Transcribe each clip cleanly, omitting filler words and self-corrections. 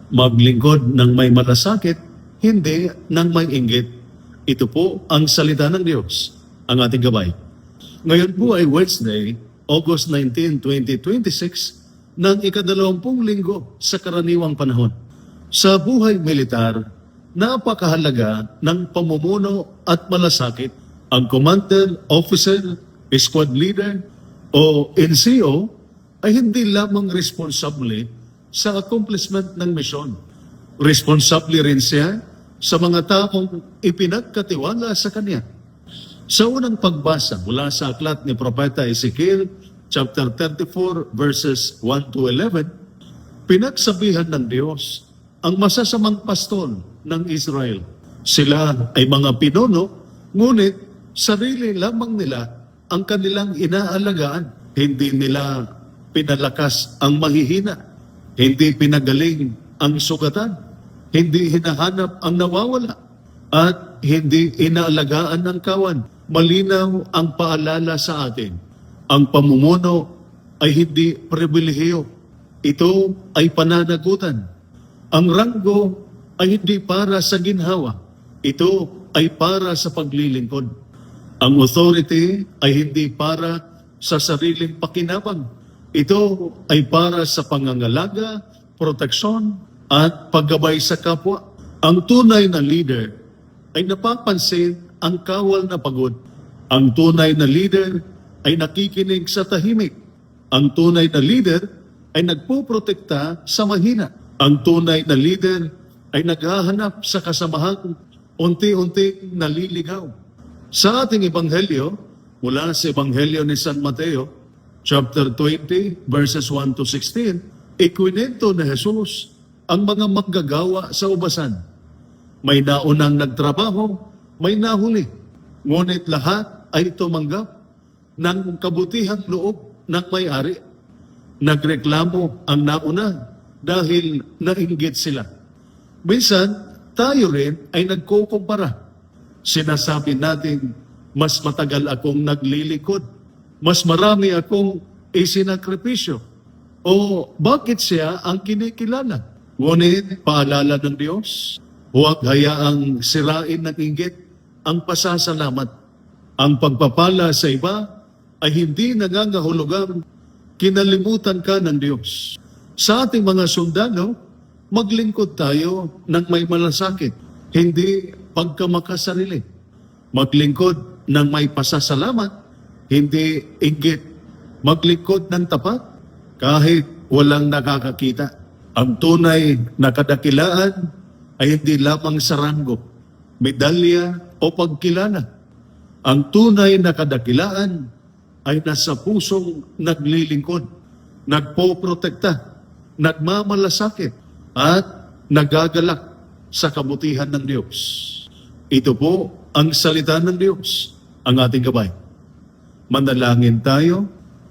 Maglingkod ng may malasakit, hindi ng may inggit. Ito po ang salita ng Diyos, ang ating gabay. Ngayon po ay Wednesday, August 19, 2026, ng ika-20 linggo sa karaniwang panahon. Sa buhay militar, napakahalaga ng pamumuno at malasakit. Ang commander, officer, squad leader, o NCO ay hindi lamang responsable sa accomplishment ng misyon. Responsable rin siya sa mga taong ipinagkatiwala sa kanya. Sa unang pagbasa mula sa aklat ni Propeta Ezekiel, chapter 34, verses 1 to 11, pinagsabihan ng Diyos ang masasamang pastol ng Israel. Sila ay mga pinuno, ngunit sarili lamang nila ang kanilang inaalagaan. Hindi nila pinalakas ang mahihina. Hindi pinagaling ang sugatan. Hindi hinahanap ang nawawala. At hindi inaalagaan ng kawan. Malinaw ang paalala sa atin. Ang pamumuno ay hindi pribilehiyo. Ito ay pananagutan. Ang ranggo ay hindi para sa ginhawa. Ito ay para sa paglilingkod. Ang authority ay hindi para sa sariling pakinabang. Ito ay para sa pangangalaga, proteksyon, at paggabay sa kapwa. Ang tunay na leader ay napapansin ang kawal na pagod. Ang tunay na leader ay nakikinig sa tahimik. Ang tunay na leader ay nagpoprotekta sa mahina. Ang tunay na leader ay naghahanap sa kasamahang unti-unti naliligaw. Sa ating ebanghelyo, mula sa ebanghelyo ni San Mateo, chapter 20, verses 1 to 16, ikwinento na Jesus ang mga maggagawa sa ubasan. May naunang nagtrabaho, may nahuli. Ngunit lahat ay tumanggap ng kabutihang loob ng may-ari. Nagreklamo ang nauna dahil nainggit sila. Minsan, tayo rin ay nagkukumpara. Sinasabi natin, mas matagal akong naglilikod. Mas marami akong isinakripisyo. O bakit siya ang kinikilala? Ngunit paalala ng Diyos, huwag hayaang sirain ng inggit ang pasasalamat. Ang pagpapala sa iba ay hindi nangangahulugang kinalimutan ka ng Diyos. Sa ating mga sundalo, maglingkod tayo ng may malasakit, hindi pagkamakasarili. Maglingkod ng may pasasalamat, hindi inggit. Maglingkod ng tapat kahit walang nakakakita. Ang tunay na kadakilaan ay hindi lamang sa ranggo, medalya o pagkilala. Ang tunay na kadakilaan ay nasa pusong naglilingkod, nagpoprotekta, nagmamalasakit, at nagagalak sa kabutihan ng Diyos. Ito po ang salita ng Diyos, ang ating gabay. Manalangin tayo.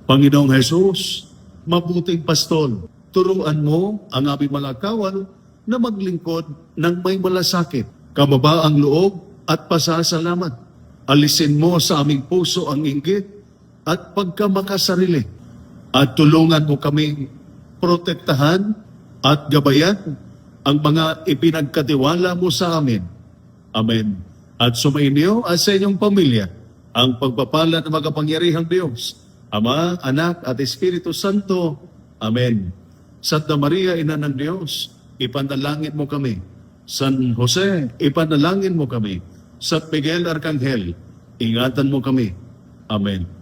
Panginoong Jesus, mabuting pastol, turuan mo ang aming mga kawal na maglingkod ng may malasakit, kababaang loob at pasasalamat. Alisin mo sa aming puso ang inggit at pagkamakasarili. At tulungan mo kaming protektahan at gabayan ang mga ipinagkatiwala mo sa amin. Amen. At sumainyo at sa inyong pamilya ang pagpapala ng makapangyarihang Diyos, Ama, Anak, at Espiritu Santo. Amen. Santa Maria, Ina ng Diyos, ipanalangin mo kami. San Jose, ipanalangin mo kami. San Miguel Arcangel, ingatan mo kami. Amen.